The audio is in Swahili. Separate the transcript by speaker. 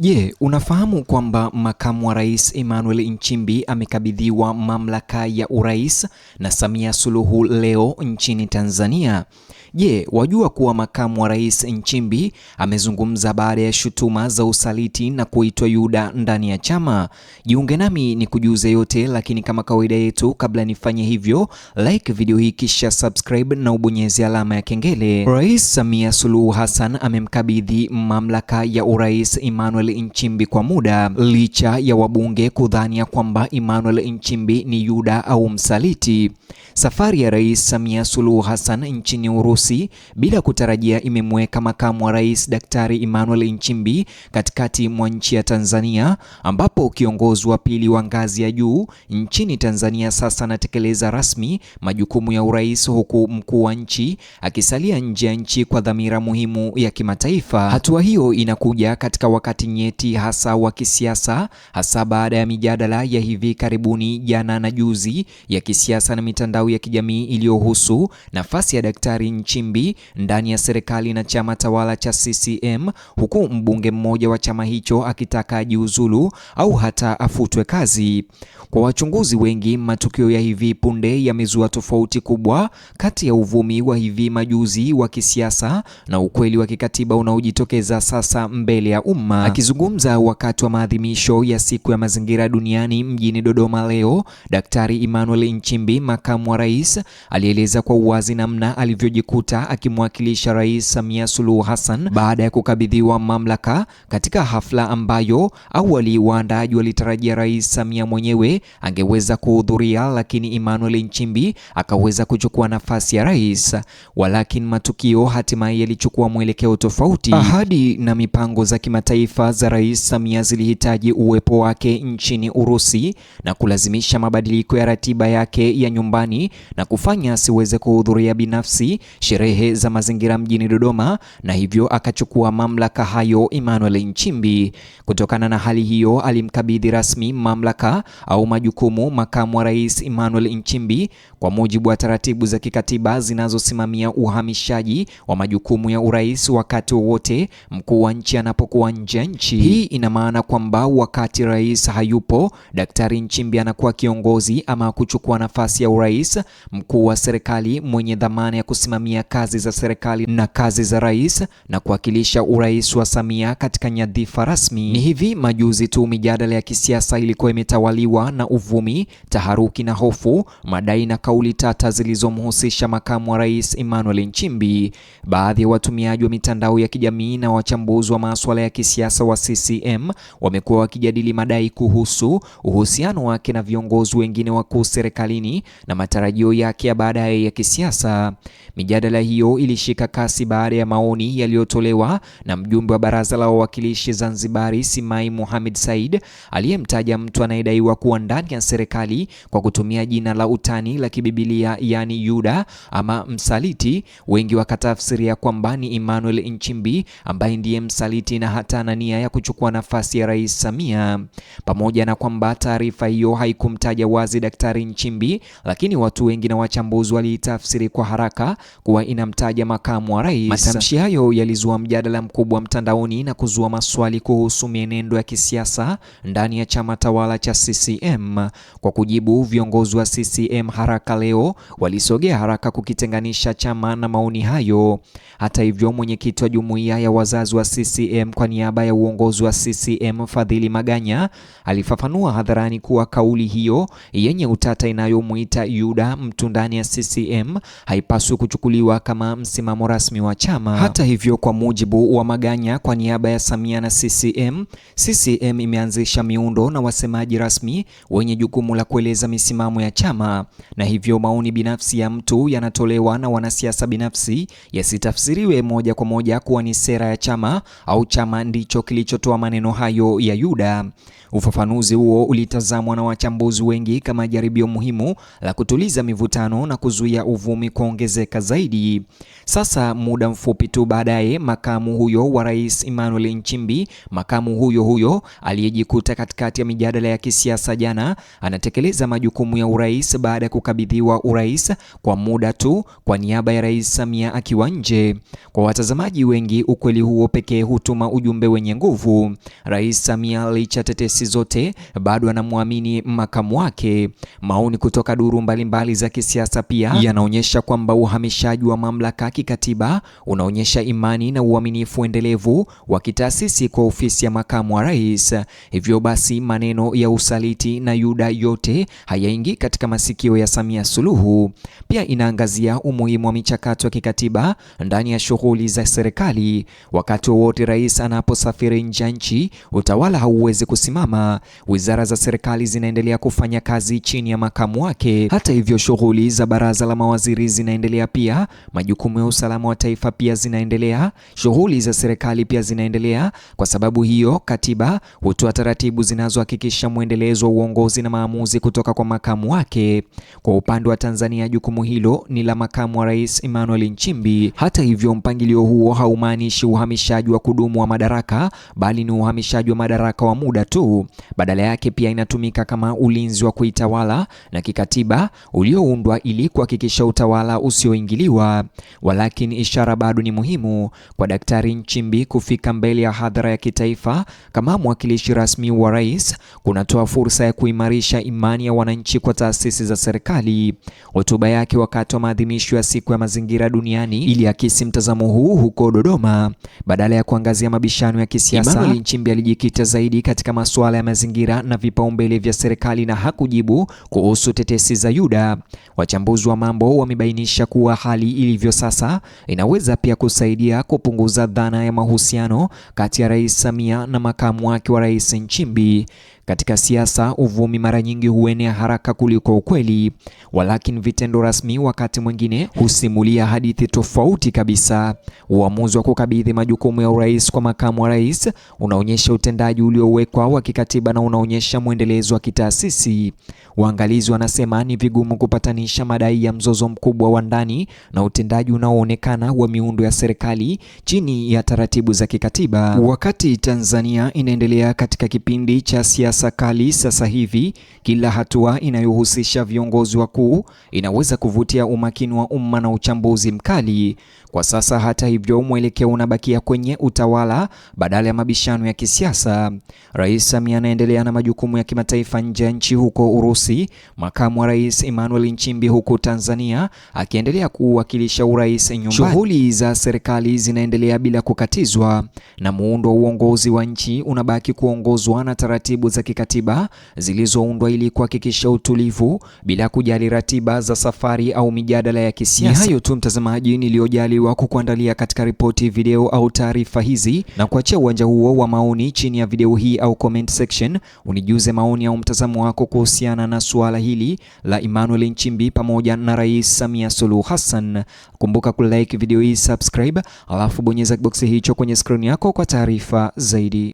Speaker 1: Je, unafahamu kwamba Makamu wa Rais Emmanuel Nchimbi amekabidhiwa mamlaka ya urais na Samia Suluhu leo nchini Tanzania? Je, wajua kuwa Makamu wa Rais Nchimbi amezungumza baada ya shutuma za usaliti na kuitwa Yuda ndani ya chama? Jiunge nami ni kujuze yote, lakini kama kawaida yetu, kabla nifanye hivyo, like video hii kisha subscribe na ubonyeze alama ya kengele. Rais Samia Suluhu Hassan amemkabidhi mamlaka ya urais Emmanuel Nchimbi kwa muda, licha ya wabunge kudhania kwamba Emmanuel Nchimbi ni Yuda au msaliti. Safari ya Rais Samia Suluhu Hassan nchini Urusi bila kutarajia imemweka Makamu wa Rais Daktari Emmanuel Nchimbi katikati mwa nchi ya Tanzania, ambapo kiongozi wa pili wa ngazi ya juu nchini Tanzania sasa anatekeleza rasmi majukumu ya urais, huku mkuu wa nchi akisalia nje ya nchi kwa dhamira muhimu ya kimataifa. Hatua hiyo inakuja katika wakati nyeti hasa wa kisiasa, hasa baada ya mijadala ya hivi karibuni jana na juzi ya kisiasa na mitandao ya kijamii iliyohusu nafasi ya Daktari Nchimbi ndani ya serikali na chama tawala cha CCM, huku mbunge mmoja wa chama hicho akitaka ajiuzulu au hata afutwe kazi. Kwa wachunguzi wengi, matukio ya hivi punde yamezua tofauti kubwa kati ya uvumi wa hivi majuzi wa kisiasa na ukweli wa kikatiba unaojitokeza sasa mbele ya umma. Akizungumza wakati wa maadhimisho ya siku ya mazingira duniani mjini Dodoma leo, Daktari Emmanuel Nchimbi, makamu wa rais, alieleza kwa uwazi namna alivyojikuta akimwakilisha Rais Samia Suluhu Hassan baada ya kukabidhiwa mamlaka katika hafla ambayo awali waandaaji walitarajia Rais Samia mwenyewe angeweza kuhudhuria, lakini Emmanuel Nchimbi akaweza kuchukua nafasi ya rais. Walakini matukio hatimaye yalichukua mwelekeo tofauti. Ahadi na mipango za kimataifa za Rais Samia zilihitaji uwepo wake nchini Urusi na kulazimisha mabadiliko ya ratiba yake ya nyumbani na kufanya asiweze kuhudhuria binafsi sherehe za mazingira mjini Dodoma, na hivyo akachukua mamlaka hayo Emmanuel Nchimbi. Kutokana na hali hiyo, alimkabidhi rasmi mamlaka au majukumu makamu wa rais Emmanuel Nchimbi kwa mujibu wa taratibu za kikatiba zinazosimamia uhamishaji wa majukumu ya urais wakati wowote mkuu wa nchi anapokuwa nje ya nchi. Hii ina maana kwamba wakati rais hayupo, Daktari Nchimbi anakuwa kiongozi ama kuchukua nafasi ya urais, mkuu wa serikali mwenye dhamana ya kusimamia kazi za serikali na kazi za rais na kuwakilisha urais wa Samia katika nyadhifa rasmi. Ni hivi majuzi tu mijadala ya kisiasa ilikuwa imetawaliwa na uvumi, taharuki na hofu, madai na kauli tata zilizomhusisha makamu wa rais Emmanuel Nchimbi. Baadhi ya watumiaji wa mitandao ya kijamii na wachambuzi wa masuala ya kisiasa wa CCM wamekuwa wakijadili madai kuhusu uhusiano wake na viongozi wengine wakuu serikalini na matarajio yake ya baadaye ya kisiasa. Mijadala hiyo ilishika kasi baada ya maoni yaliyotolewa na mjumbe wa Baraza la Wawakilishi Zanzibari Simai Mohamed Said, aliyemtaja mtu anayedaiwa kuwa ndani ya serikali kwa kutumia jina la utani la kibibilia, yani Yuda ama msaliti. Wengi wakatafsiria kwamba ni Emmanuel Nchimbi ambaye ndiye msaliti na hata na nia ya kuchukua nafasi ya Rais Samia. Pamoja na kwamba taarifa hiyo haikumtaja wazi Daktari Nchimbi, lakini watu wengi na wachambuzi waliitafsiri kwa haraka kuwa inamtaja makamu wa rais. Matamshi hayo yalizua mjadala mkubwa mtandaoni na kuzua maswali kuhusu mienendo ya kisiasa ndani ya chama tawala cha CCM. Kwa kujibu, viongozi wa CCM haraka leo walisogea haraka kukitenganisha chama na maoni hayo. Hata hivyo, mwenyekiti wa jumuiya ya wazazi wa CCM kwa niaba ya uongozi wa CCM Fadhili Maganya alifafanua hadharani kuwa kauli hiyo yenye utata inayomuita Yuda mtu ndani ya CCM haipaswi kuchukuliwa kama msimamo rasmi wa chama. Hata hivyo, kwa mujibu wa Maganya, kwa niaba ya Samia na CCM imeanzisha miundo na wasemaji rasmi wenye jukumu la kueleza misimamo ya chama, na hivyo maoni binafsi ya mtu yanatolewa na wanasiasa binafsi yasitafsiriwe moja kwa moja kuwa ni sera ya chama au chama ndicho kilichotoa maneno hayo ya Yuda. Ufafanuzi huo ulitazamwa na wachambuzi wengi kama jaribio muhimu la kutuliza mivutano na kuzuia uvumi kuongezeka zaidi. Sasa muda mfupi tu baadaye, makamu huyo wa rais Emmanuel Nchimbi, makamu huyo aliyejikuta katikati ya mijadala ya kisiasa jana, anatekeleza majukumu ya urais baada ya kukabidhi amekabidhiwa urais kwa muda tu kwa niaba ya Rais Samia akiwa nje. Kwa watazamaji wengi, ukweli huo pekee hutuma ujumbe wenye nguvu. Rais Samia licha tetesi zote bado anamwamini makamu wake. Maoni kutoka duru mbalimbali za kisiasa pia yanaonyesha kwamba uhamishaji wa mamlaka kikatiba unaonyesha imani na uaminifu endelevu wa kitaasisi kwa ofisi ya makamu wa rais. Hivyo basi maneno ya usaliti na Yuda yote hayaingii katika masikio ya Samia Suluhu. Pia inaangazia umuhimu wa michakato ya kikatiba ndani ya shughuli za serikali. Wakati wowote rais anaposafiri nje ya nchi, utawala hauwezi kusimama. Wizara za serikali zinaendelea kufanya kazi chini ya makamu wake. Hata hivyo, shughuli za baraza la mawaziri zinaendelea pia, majukumu ya usalama wa taifa pia zinaendelea, shughuli za serikali pia zinaendelea. Kwa sababu hiyo, katiba hutoa taratibu zinazohakikisha mwendelezo wa uongozi na maamuzi kutoka kwa makamu wake. Kwa upande wa Tanzania, jukumu hilo ni la makamu wa rais Emmanuel Nchimbi. Hata hivyo, mpangilio huo haumaanishi uhamishaji wa kudumu wa madaraka, bali ni uhamishaji wa madaraka wa muda tu. Badala yake pia inatumika kama ulinzi wa kuitawala na kikatiba ulioundwa ili kuhakikisha utawala usioingiliwa. Walakini ishara bado ni muhimu kwa Daktari Nchimbi kufika mbele ya hadhara ya kitaifa kama mwakilishi rasmi wa rais kunatoa fursa ya kuimarisha imani ya wananchi kwa taasisi za serikali. Hotuba yake wakati wa maadhimisho ya siku ya mazingira duniani iliakisi mtazamo huu huko Dodoma. Badala ya kuangazia mabishano ya kisiasa, Emmanuel Nchimbi alijikita zaidi katika masuala ya mazingira na vipaumbele vya serikali na hakujibu kuhusu tetesi za Yuda. Wachambuzi wa mambo wamebainisha kuwa hali ilivyo sasa inaweza pia kusaidia kupunguza dhana ya mahusiano kati ya Rais Samia na makamu wake wa rais Nchimbi. Katika siasa, uvumi mara nyingi huenea haraka kuliko ukweli, walakini vitendo rasmi wakati mwingine husimulia hadithi tofauti kabisa. Uamuzi wa kukabidhi majukumu ya urais kwa makamu wa rais unaonyesha utendaji uliowekwa wa kikatiba na unaonyesha mwendelezo wa kitaasisi. Waangalizi wanasema ni vigumu kupatanisha madai ya mzozo mkubwa wa ndani na utendaji unaoonekana wa miundo ya serikali chini ya taratibu za kikatiba. Wakati Tanzania inaendelea katika kipindi cha siasa kali sasa hivi, kila hatua inayohusisha viongozi wakuu inaweza kuvutia umakini wa umma na uchambuzi mkali. Kwa sasa, hata hivyo, mwelekeo unabakia kwenye utawala badala ya mabishano ya kisiasa. Rais Samia anaendelea na majukumu ya kimataifa nje ya nchi huko Urusi, makamu wa rais Emmanuel Nchimbi huko Tanzania akiendelea kuwakilisha urais nyumbani. Shughuli za serikali zinaendelea bila kukatizwa na muundo wa uongozi wa nchi unabaki kuongozwa na taratibu za kikatiba zilizoundwa ili kuhakikisha utulivu bila kujali ratiba za safari au mijadala ya kisiasa. Ni hayo tu mtazamaji niliyojaliwa kukuandalia katika ripoti, video au taarifa hizi, na kuachia uwanja huo wa maoni chini ya video hii au comment section. Unijuze maoni au mtazamo wako kuhusiana na suala hili la Emmanuel Nchimbi pamoja na Rais Samia Suluhu Hassan. Kumbuka kulike video hii, subscribe, alafu bonyeza box hicho kwenye screen yako kwa taarifa zaidi.